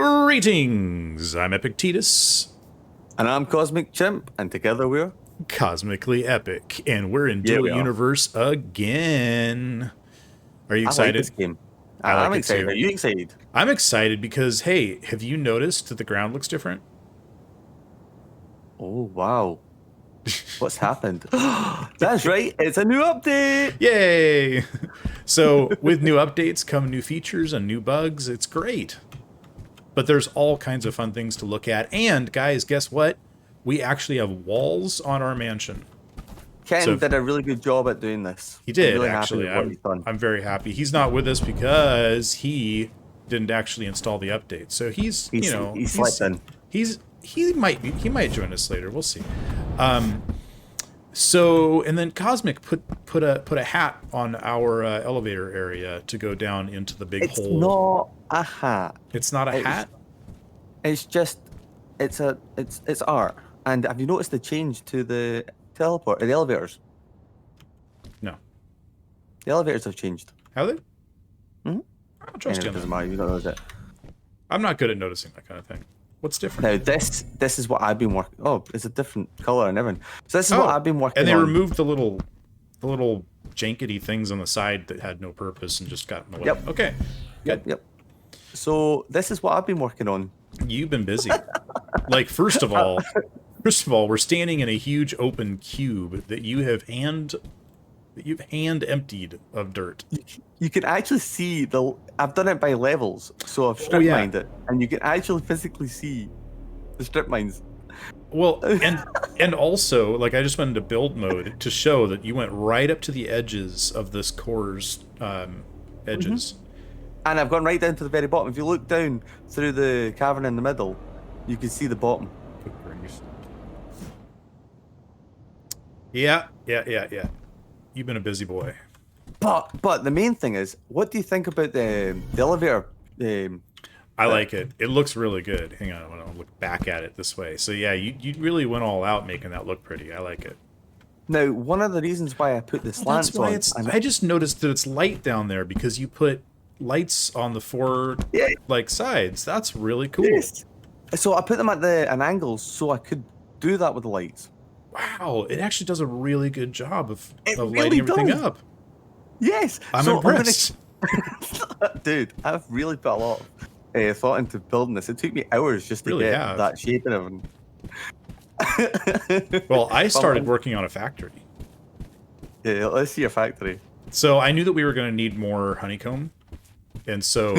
Greetings! I'm Epictetus. And I'm Cosmic Chimp, and together we're Cosmically Epic, and we're in Dual Universe again. Are you excited? I like this game. I'm excited. Too. Are you excited? I'm excited because, hey, have you noticed that the ground looks different? Oh, wow. What's happened? That's right. It's a new update. Yay! So with new updates come new features and new bugs. It's great. But there's all kinds of fun things to look at. And guys, guess what? We actually have walls on our mansion. Ken did a really good job at doing this. He did, really actually. I'm very happy. He's not with us because he didn't actually install the update. So he slept in. He might join us later. We'll see. So, and then Cosmic put a hat on our elevator area to go down into the big hole. It's not a hat. It's not a hat? It's just, it's art. And have you noticed the change to the elevators? No. The elevators have changed. Have they? Mm-hmm. I don't trust you on that. Doesn't matter. You don't notice it. I'm not good at noticing that kind of thing. What's different? Now this is what I've been working. Oh, it's a different color and everything. So this is what I've been working on. And they removed the little jankety things on the side that had no purpose and just got in the way. Yep. Okay. Good. Yep. So this is what I've been working on. You've been busy. Like first of all, we're standing in a huge open cube that you've hand emptied of dirt. You can actually see I've done it by levels, so I've strip mined it, and you can actually physically see the strip mines. Well, and also, like, I just went into build mode to show that you went right up to the edges of this core's edges. Mm-hmm. And I've gone right down to the very bottom. If you look down through the cavern in the middle, you can see the bottom. Yeah. You've been a busy boy. But the main thing is, what do you think about the elevator? I like it. It looks really good. Hang on, I want to look back at it this way. So yeah, you really went all out making that look pretty. I like it. Now, one of the reasons why I put the slants on... I just noticed that it's light down there because you put lights on the four sides. That's really cool. Yes. So I put them at an angle so I could do that with the lights. Wow, it actually does a really good job of lighting everything up. Yes. I'm impressed. Dude, I've really put a lot of thought into building this. It took me hours just to get that shape and everything. Well, I started working on a factory. Yeah, let's see your factory. So I knew that we were going to need more honeycomb. And so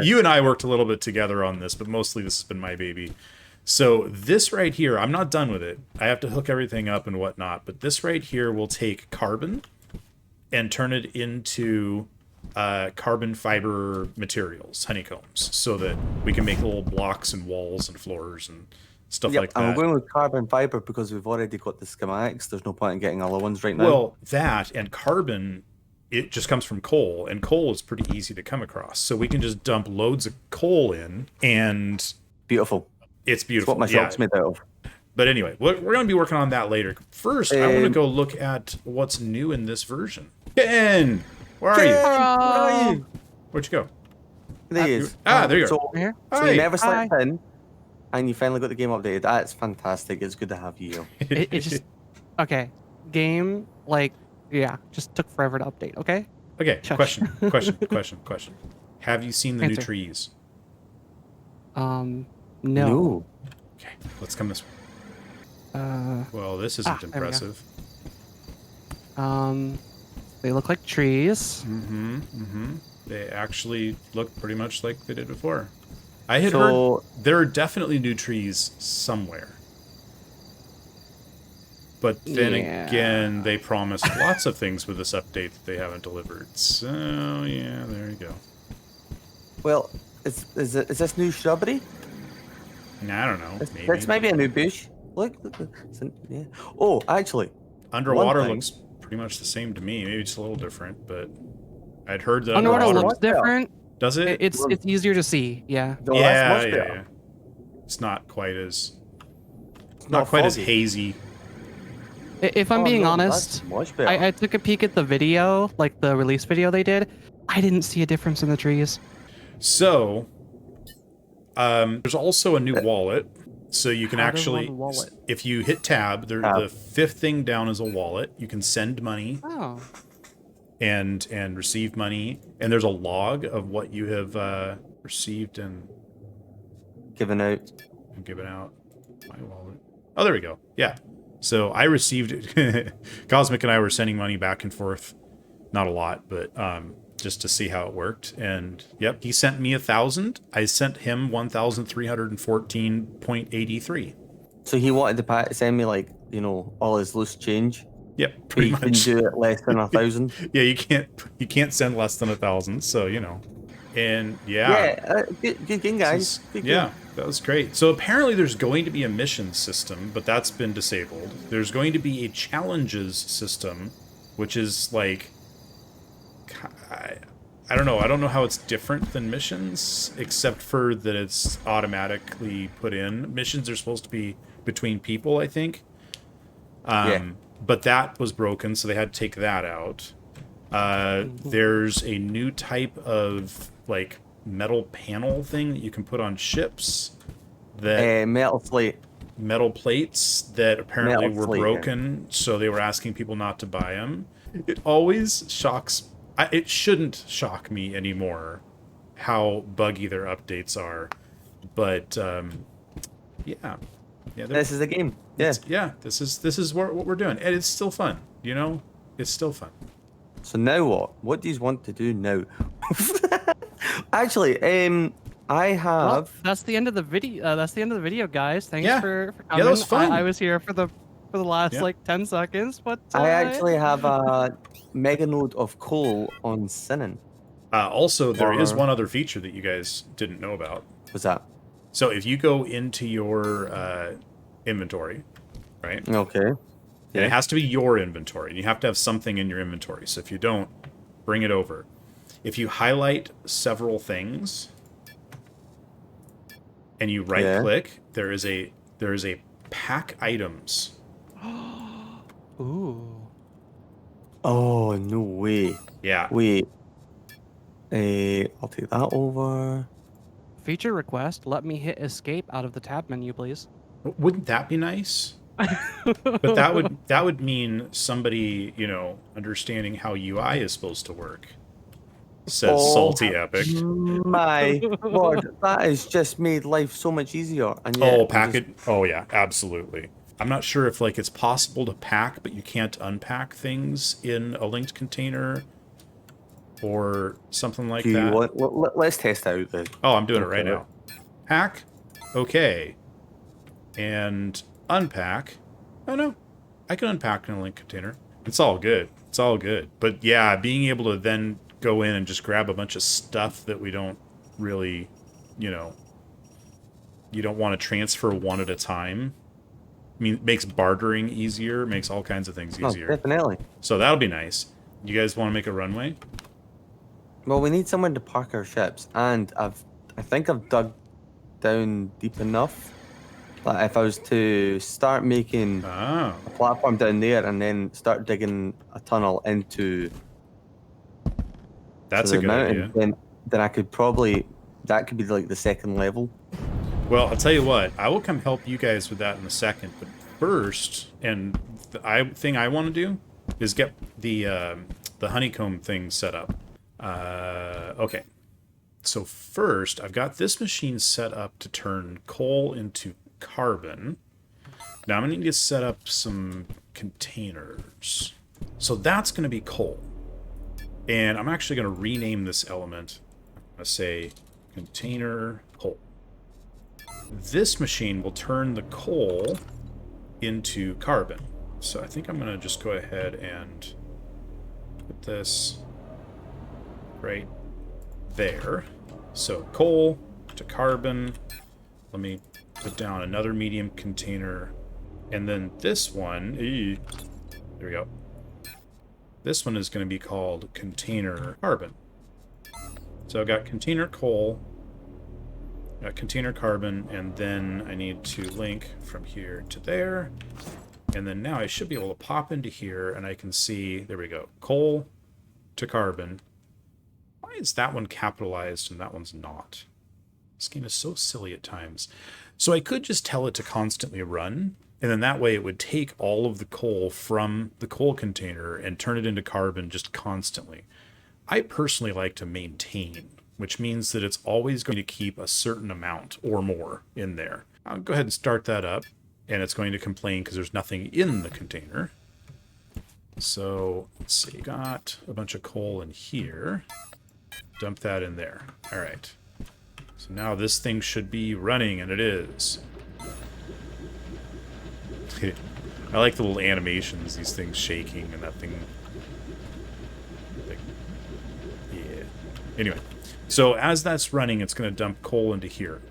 you and I worked a little bit together on this, but mostly this has been my baby. So this right here, I'm not done with it. I have to hook everything up and whatnot, but this right here will take carbon and turn it into carbon fiber materials, honeycombs, so that we can make little blocks and walls and floors and stuff like that. And we're going with carbon fiber because we've already got the schematics. There's no point in getting other ones right now. Well, that and carbon, it just comes from coal, and coal is pretty easy to come across. So we can just dump loads of coal in and... Beautiful. It's beautiful. It's what my shop's made out of. But anyway, we're going to be working on that later. First, I want to go look at what's new in this version. Ben! Where are you? Where'd you go? There he is. There you go. So you never slept in, and you finally got the game updated. That's fantastic. It's good to have you here. It just... Okay. Game, just took forever to update, okay? Okay, question. Have you seen the new trees? No. Okay, let's come this way. Well, this isn't impressive. They look like trees. They actually look pretty much like they did before. I had heard there are definitely new trees somewhere. But then again, they promised lots of things with this update that they haven't delivered. So, yeah, there you go. Well, is this new shrubbery? I don't know. That's maybe a new bush. Look. Yeah. Oh, actually. Underwater looks pretty much the same to me. Maybe it's a little different, but I'd heard that underwater looks different. Does it? It's easier to see. Yeah. Yeah. It's not quite as hazy. If I'm being honest, I took a peek at the video, like the release video they did. I didn't see a difference in the trees. So, There's also a new wallet. So you can actually, wallet? if you hit tab, the fifth thing down is a wallet. You can send money. Oh. And receive money. And there's a log of what you have received and given out. My wallet. Oh, there we go. Yeah. So I received it. Cosmic and I were sending money back and forth. Not a lot, but just to see how it worked. And yep, he sent me 1,000. I sent him 1,314.83. So he wanted to send me like, you know, all his loose change. Yep, pretty much. He can do it less than 1,000. Yeah, you can't send less than 1,000. So you know, and yeah, good game, guys. Yeah, that was great. So apparently there's going to be a mission system, but that's been disabled. There's going to be a challenges system, which is like, I don't know. I don't know how it's different than missions, except for that it's automatically put in. Missions are supposed to be between people, I think. But that was broken, so they had to take that out. There's a new type of like metal panel thing that you can put on ships. That metal plates that apparently were broken, so they were asking people not to buy them. It always shocks. It shouldn't shock me anymore how buggy their updates are, but yeah, this is a game. This is what we're doing, and it's still fun. You know, it's still fun. So now what? What do you want to do now? Actually, I have. Well, that's the end of the video. That's the end of the video, guys. Thanks for coming. Yeah, that was fun. I was here for the last like 10 seconds, but I actually have a mega node of coal on Sinning. Also, there is one other feature that you guys didn't know about. What's that? So if you go into your inventory, right? Okay. And it has to be your inventory. You have to have something in your inventory. So if you don't, bring it over. If you highlight several things and you right click, there is a pack items. Ooh. Oh, no way. Yeah. Wait. I'll take that over. Feature request, let me hit escape out of the tab menu, please. Wouldn't that be nice? But that would mean somebody, you know, understanding how UI is supposed to work. Says Salty Epic. My lord, that has just made life so much easier. And Oh yeah, absolutely. I'm not sure if like it's possible to pack, but you can't unpack things in a linked container or something like that. Let's test out the. Oh, I'm doing it right now. Pack, okay, and unpack. Oh no, I can unpack in a linked container. It's all good. It's all good. But yeah, being able to then go in and just grab a bunch of stuff that we don't really, you know, you don't want to transfer one at a time. I mean, it makes bartering easier, makes all kinds of things easier. Oh, definitely. So that'll be nice. You guys want to make a runway? Well, we need someone to park our ships, and I think I've dug down deep enough that if I was to start making a platform down there and then start digging a tunnel into that's a good idea. Then I could probably that could be like the second level. Well, I'll tell you what. I will come help you guys with that in a second. But first, and the thing I want to do is get the honeycomb thing set up. Okay. So first, I've got this machine set up to turn coal into carbon. Now I'm going to need to set up some containers. So that's going to be coal. And I'm actually going to rename this element. I'm going to say container coal. This machine will turn the coal into carbon. So I think I'm going to just go ahead and put this right there. So coal to carbon. Let me put down another medium container. And then this one, there we go. This one is going to be called container carbon. So I've got container coal, container carbon, and then I need to link from here to there. And then now I should be able to pop into here and I can see, there we go, coal to carbon. Why is that one capitalized and that one's not? This game is so silly at times. So I could just tell it to constantly run, and then that way it would take all of the coal from the coal container and turn it into carbon just constantly. I personally like to maintain, which means that it's always going to keep a certain amount or more in there. I'll go ahead and start that up, and it's going to complain because there's nothing in the container. So, let's see, got a bunch of coal in here. Dump that in there. All right. So now this thing should be running, and it is. I like the little animations, these things shaking and that thing. Like, yeah. Anyway, so as that's running, it's going to dump coal into here.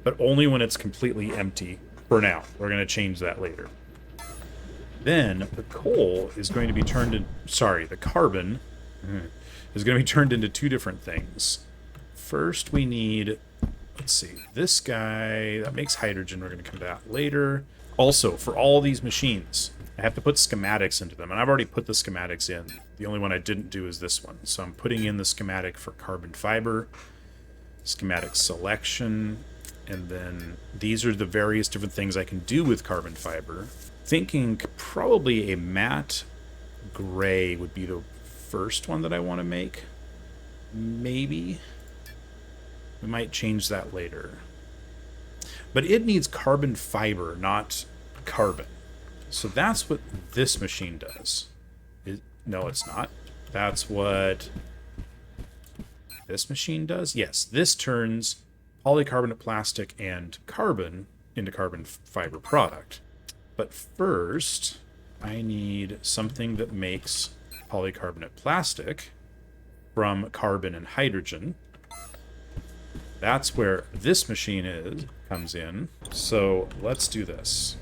But only when it's completely empty for now. We're going to change that later. Then the coal is going to be turned in... Sorry, the carbon is going to be turned into two different things. First, we need... Let's see. This guy... That makes hydrogen. We're going to come to that later. Also, for all these machines, I have to put schematics into them. And I've already put the schematics in. The only one I didn't do is this one. So I'm putting in the schematic for carbon fiber. Schematic selection. And then these are the various different things I can do with carbon fiber. Thinking probably a matte gray would be the first one that I want to make. Maybe. We might change that later. But it needs carbon fiber, not carbon. So that's what this machine does. No, it's not. That's what this machine does. Yes, this turns polycarbonate plastic and carbon into carbon fiber product. But first, I need something that makes polycarbonate plastic from carbon and hydrogen. That's where this machine comes in. So let's do this.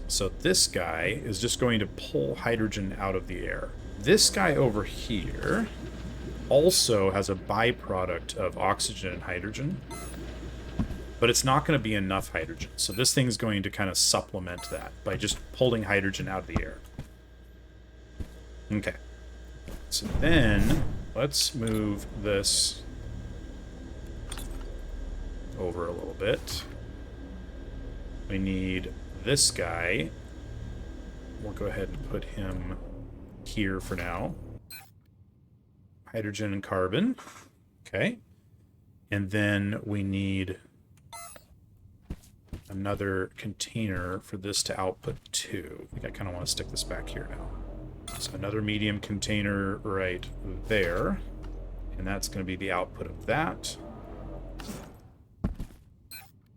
So this guy is just going to pull hydrogen out of the air. This guy over here also has a byproduct of oxygen and hydrogen. But it's not going to be enough hydrogen. So this thing's going to kind of supplement that by just pulling hydrogen out of the air. Okay. So then let's move this over a little bit. We need this guy. We'll go ahead and put him here for now. Hydrogen and carbon. Okay. And then we need another container for this to output to. I think I kind of want to stick this back here now. So another medium container right there. And that's going to be the output of that.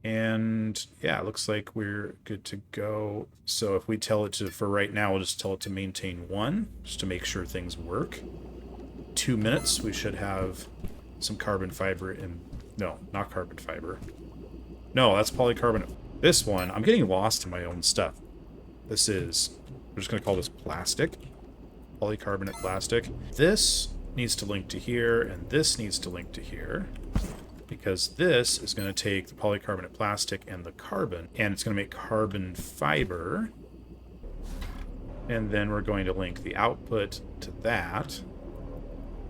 And yeah, it looks like we're good to go. So if we tell it to, for right now, we'll just tell it to maintain 1, just to make sure things work. 2 minutes, we should have some carbon fiber in... No, not carbon fiber. No, that's polycarbonate. This one, I'm getting lost in my own stuff. This is, we're just going to call this plastic. Polycarbonate plastic. This needs to link to here, and this needs to link to here. Because this is going to take the polycarbonate plastic and the carbon, and it's going to make carbon fiber. And then we're going to link the output to that.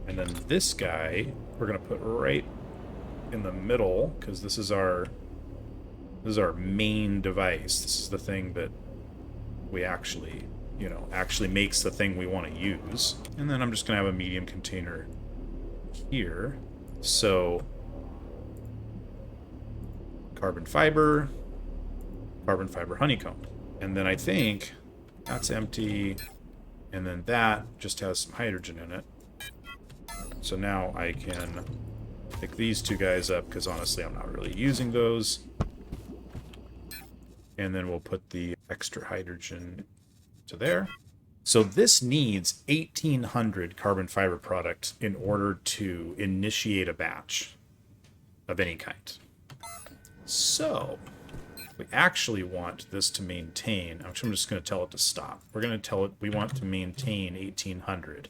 And then this guy, we're going to put right in the middle, because this is our main device. This is the thing that we actually, actually makes the thing we want to use. And then I'm just going to have a medium container here. So carbon fiber honeycomb. And then I think that's empty. And then that just has some hydrogen in it. So now I can pick these two guys up, because honestly I'm not really using those. And then we'll put the extra hydrogen to there. So this needs 1800 carbon fiber product in order to initiate a batch of any kind. So we actually want this to maintain. Actually, I'm just going to tell it to stop. We're going to tell it we want to maintain 1800.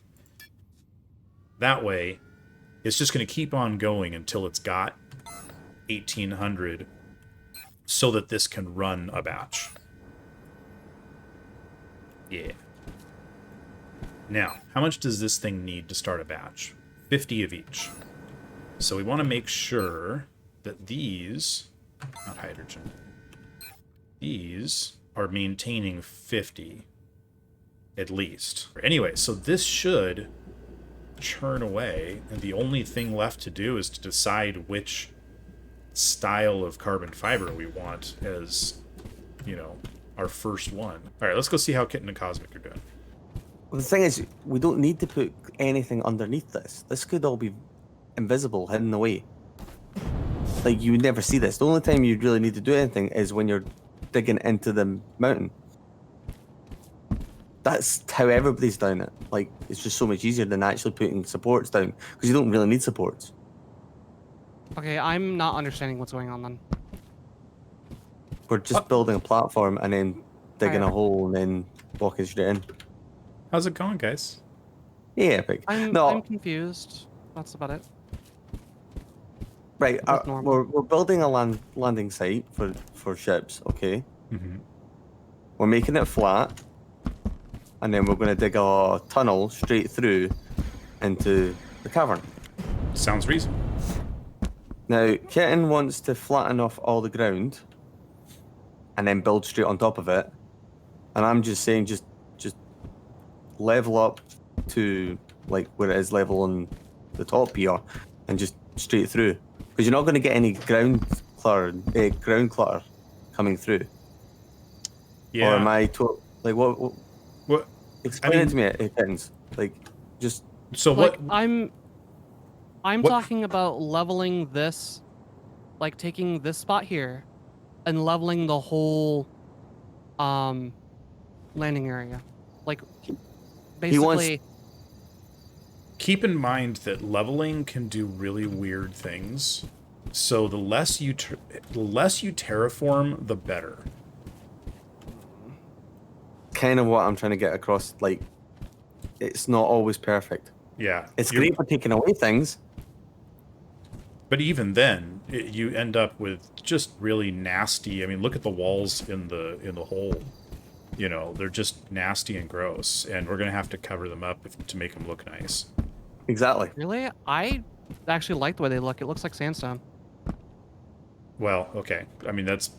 That way, it's just going to keep on going until it's got 1800 so that this can run a batch. Yeah. Now, how much does this thing need to start a batch? 50 of each. So we want to make sure that these, not hydrogen, these are maintaining 50 at least. Anyway, so this should churn away, and the only thing left to do is to decide which style of carbon fiber we want as, you know, our first one. All right, let's go see how Kitten and Cosmic are doing. Well, the thing is, we don't need to put anything underneath this. This could all be invisible, hidden away. Like, you would never see this. The only time you really need to do anything is when you're digging into the mountain. That's how everybody's done it. Like, it's just so much easier than actually putting supports down, because you don't really need supports. Okay, I'm not understanding what's going on then. We're just building a platform and then digging a hole and then walking straight in. How's it going, guys? Yeah, epic. I'm confused. That's about it. Right, we're building a landing site for ships, okay? Mm-hmm. We're making it flat, and then we're going to dig a tunnel straight through into the cavern. Sounds reasonable. Now, Kitten wants to flatten off all the ground and then build straight on top of it. And I'm just saying, just level up to like where it is level on the top here, and just straight through, because you're not going to get any ground clutter coming through. Yeah. Or am I like what? Explain it to me, Kittens. Like, just so like, what? I'm talking about leveling this, like taking this spot here, and leveling the whole, landing area, like. Basically, keep in mind that leveling can do really weird things. So the less you terraform, the better. Kind of what I'm trying to get across. Like, it's not always perfect. Yeah, it's great for taking away things, but even then, you end up with just really nasty. I mean, look at the walls in the hole. You know, they're just nasty and gross, and we're gonna have to cover them up to make them look nice. Exactly. Really? I actually like the way they look. It looks like sandstone. Well, okay. I mean, that's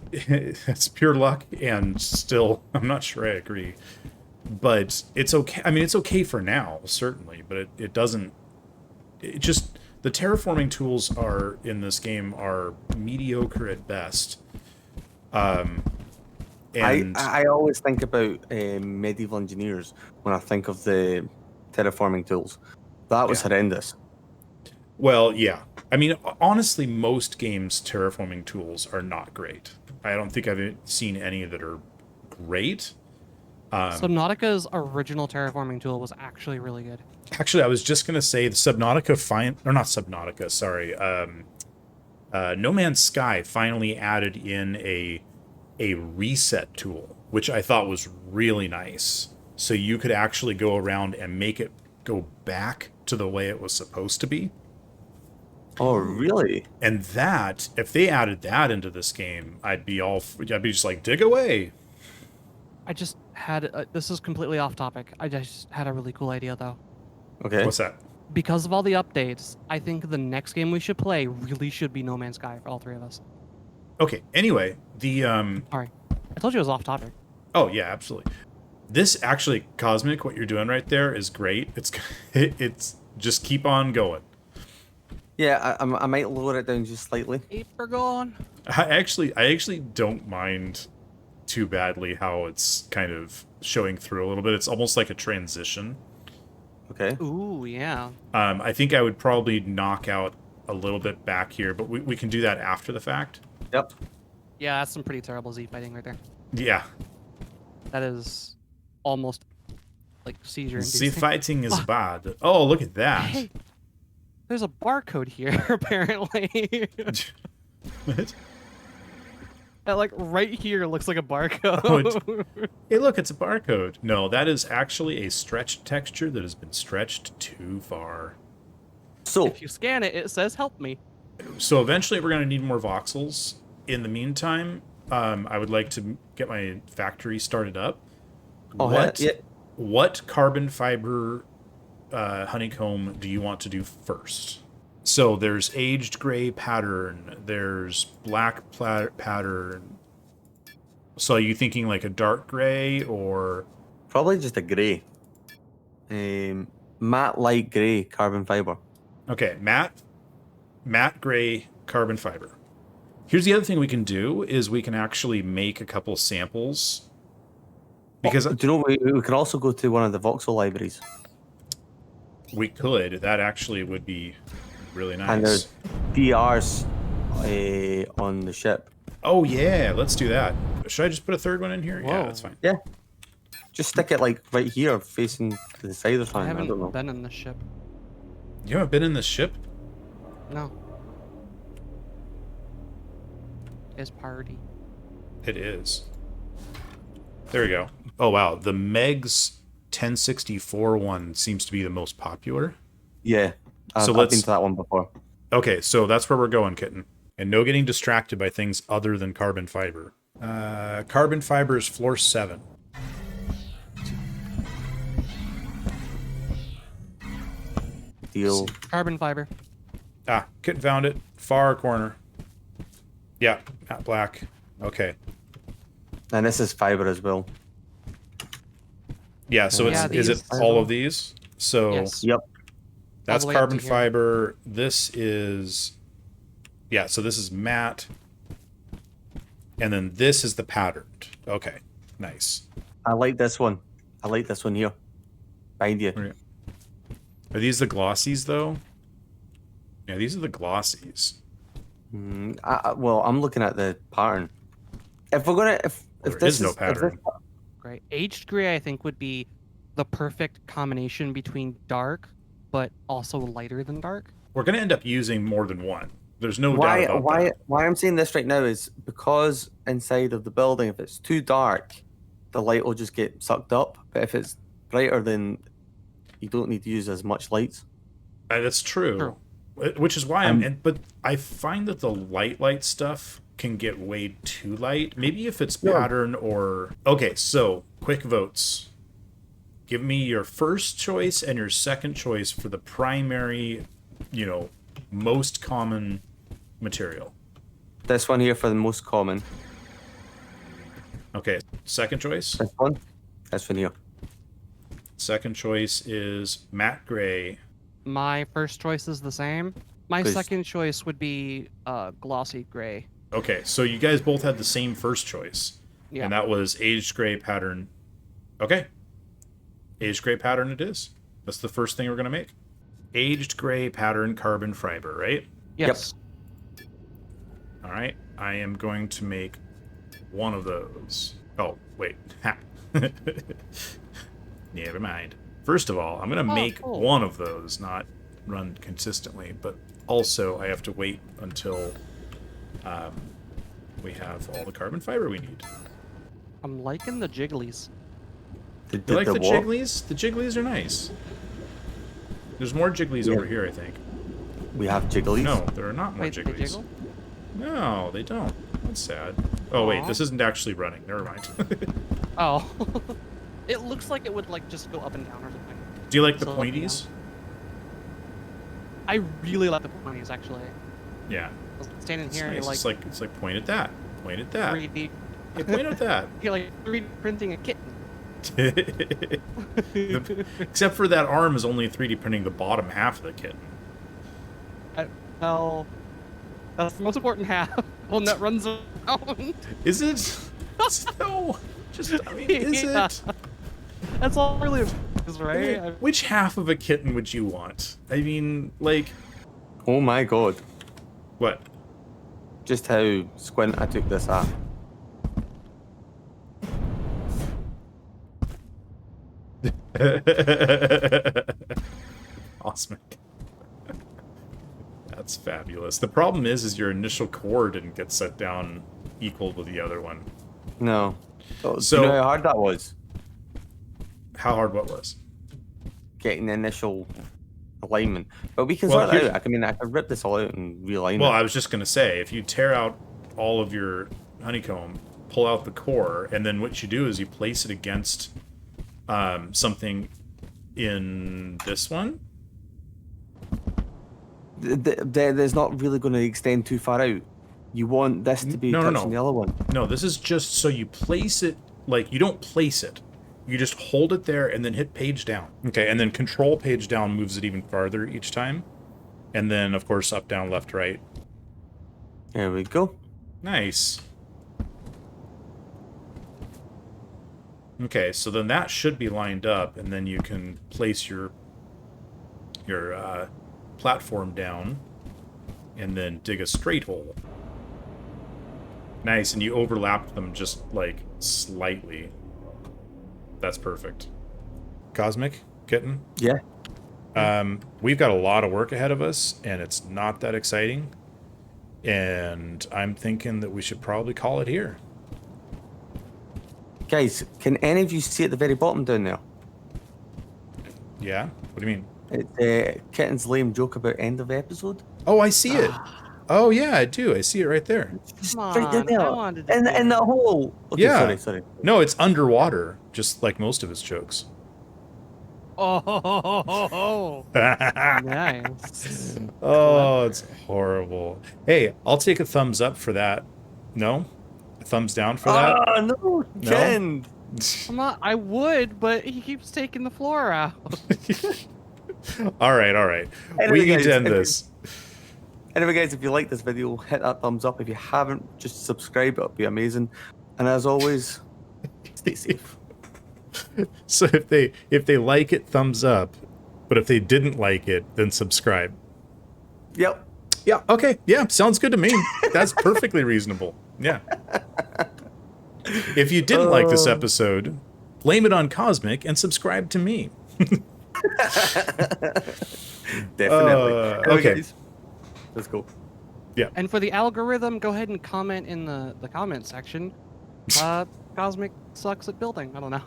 pure luck, and still, I'm not sure I agree. But it's okay. I mean, it's okay for now, certainly, but it doesn't... It just... The terraforming tools are in this game are mediocre at best. And I always think about medieval engineers when I think of the terraforming tools. That was horrendous. Well, yeah. I mean, honestly, most games' terraforming tools are not great. I don't think I've seen any that are great. Subnautica's original terraforming tool was actually really good. Actually, I was just going to say the Subnautica No Man's Sky finally added in a reset tool, which I thought was really nice. So you could actually go around and make it go back to the way it was supposed to be. Oh, really? And that, if they added that into this game, I'd be just like, dig away. I just had, this is completely off topic. I just had a really cool idea though. Okay. What's that? Because of all the updates, I think the next game we should play really should be No Man's Sky for all three of us. Okay, anyway, Sorry. I told you it was off topic. Oh, yeah, absolutely. This actually, Cosmic, what you're doing right there is great. It's just keep on going. Yeah, I might lower it down just slightly. Keep her going. I actually don't mind too badly how it's kind of showing through a little bit. It's almost like a transition. Okay. Ooh, yeah. I think I would probably knock out a little bit back here, but we can do that after the fact. Yep. Yeah, that's some pretty terrible Z fighting right there. Yeah. That is almost like seizure. Z fighting is bad. Oh, look at that. Hey, there's a barcode here, apparently. What? That, like, right here looks like a barcode. Hey, look, it's a barcode. No, that is actually a stretched texture that has been stretched too far. So if you scan it, it says help me. So eventually we're going to need more voxels. In the meantime, I would like to get my factory started up. Oh, What carbon fiber honeycomb do you want to do first? So there's aged gray pattern. There's black pattern. So are you thinking like a dark gray or? Probably just a grey. Matte light grey carbon fiber. Okay, matte gray carbon fiber. Here's the other thing we can do is we can actually make a couple samples. Because do you know we can also go to one of the voxel libraries. We could. That actually would be really nice. And there's DRs on the ship. Oh yeah, let's do that. Should I just put a third one in here? Whoa. Yeah, that's fine. Yeah. Just stick it like right here, facing to the side or something. I I don't know. haven't been in the ship. You haven't been in this ship? No. It's party. It is. There we go. Oh wow, the Meg's 1064 one seems to be the most popular. Yeah. So I've been to that one before. Okay, so that's where we're going, kitten. And no getting distracted by things other than carbon fiber. Carbon fiber is floor 7. Deal. Carbon fiber. Ah, kitten found it. Far corner. Yeah, matte black. Okay. And this is fiber as well. Yeah, so Yeah, is it these- all of these? So Yes. Yep. that's All the way up carbon to here. fiber. This is, yeah, so this is matte. And then this is the patterned. Okay, nice. I like this one. I like this one here. Behind you. Right. Are these the glossies, though? Yeah, these are the glossies. Well, I'm looking at the pattern. If we're gonna, if Well, there this is no if pattern. Great. Aged gray, I think, would be the perfect combination between dark, but also lighter than dark. We're going to end up using more than one. There's no doubt about that. Why I'm saying this right now is because inside of the building, if it's too dark, the light will just get sucked up. But if it's brighter, then you don't need to use as much lights. That's true. True. Which is why but I find that the light stuff can get way too light. Maybe if it's pattern or... Okay, so quick votes. Give me your first choice and your second choice for the primary, most common material. This one here for the most common. Okay, second choice. This one. This one here. Second choice is matte gray. My first choice is the same. My Please. second choice would be glossy gray. Okay, so you guys both had the same first choice. Yeah. And that was aged gray pattern. Okay. Aged gray pattern it is. That's the first thing we're going to make. Aged gray pattern carbon fiber, right? Yes. All right. I am going to make one of those. Oh, wait. Ha. Never mind. First of all, I'm going to make cool. one of those, not run consistently. But also, I have to wait until we have all the carbon fiber we need. I'm liking the jigglies. You like the what? jigglies? The jigglies are nice. There's more jigglies over here, I think. We have jigglies. No, there are not more Wait, they jigglies. jiggle? No, they don't. That's sad. Oh, wait, Aw. this isn't actually running. Never mind. Oh. It looks like it would just go up and down or something. Do you like the So, pointies? I really like the pointies, actually. Yeah. Standing It's here, nice. you're It's like point at that. Point at that. 3D. Hey, point at that. You're like 3D printing a kitten. Except for that arm is only 3D printing the bottom half of the kitten. Well, that's the most important half. One that runs around. Is it? No. Just, I mean, is Yeah. it? That's all really is, right? Which half of a kitten would you want? I mean, like, Oh my god. what? Just how squint I took this at. Awesome. That's fabulous. The problem is your initial core didn't get set down equal with the other one. No. So, So- do you know how hard that was? How hard what was? Getting the initial alignment. But we can Well, sort it here's- out. I mean, I could rip this all out and realign Well, it. I was just gonna say, if you tear out all of your honeycomb, pull out the core, and then what you do is you place it against something in this one. there's not really going to extend too far out. You want this to be touching the other one. No, this is just so you place it, like, you don't place it. You just hold it there and then hit page down. Okay, and then control page down moves it even farther each time. And then, of course, up, down, left, right. There we go. Nice. Okay, so then that should be lined up, and then you can place your platform down and then dig a straight hole. Nice, and you overlapped them just, like, slightly. That's perfect. Cosmic Kitten? Yeah. We've got a lot of work ahead of us, and it's not that exciting. And I'm thinking that we should probably call it here. Guys, can any of you see at the very bottom down there? Yeah? What do you mean? It's Kitten's lame joke about end of episode. Oh, I see it. Oh, yeah, I do. I see it right there. Just Come right on, there. I wanted to In that hole. Okay, Yeah. sorry. No, it's underwater, just like most of his jokes. Oh, nice. Oh, it's horrible. Hey, I'll take a thumbs up for that. No? A thumbs down for that? Oh, no, Ken. I would, but he keeps taking the floor out. All right. Anyway, We need guys, to end this. Anyway, guys, if you like this video, hit that thumbs up. If you haven't, just subscribe. It'll be amazing. And as always, stay safe. So if they like it, thumbs up. But if they didn't like it, then subscribe. Yep. Yeah, okay. Yeah, sounds good to me. That's perfectly reasonable. Yeah. If you didn't like this episode, blame it on Cosmic and subscribe to me. Definitely. Okay. Guys, let's go. Yeah. And for the algorithm, go ahead and comment in the comment section. Cosmic sucks at building. I don't know.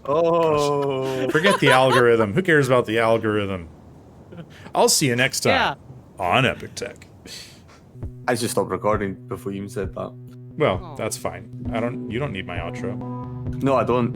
Oh. Forget the algorithm. Who cares about the algorithm? I'll see you next time on Epic Tech. I just stopped recording before you even said that. Well, that's fine. You don't need my outro. No, I don't.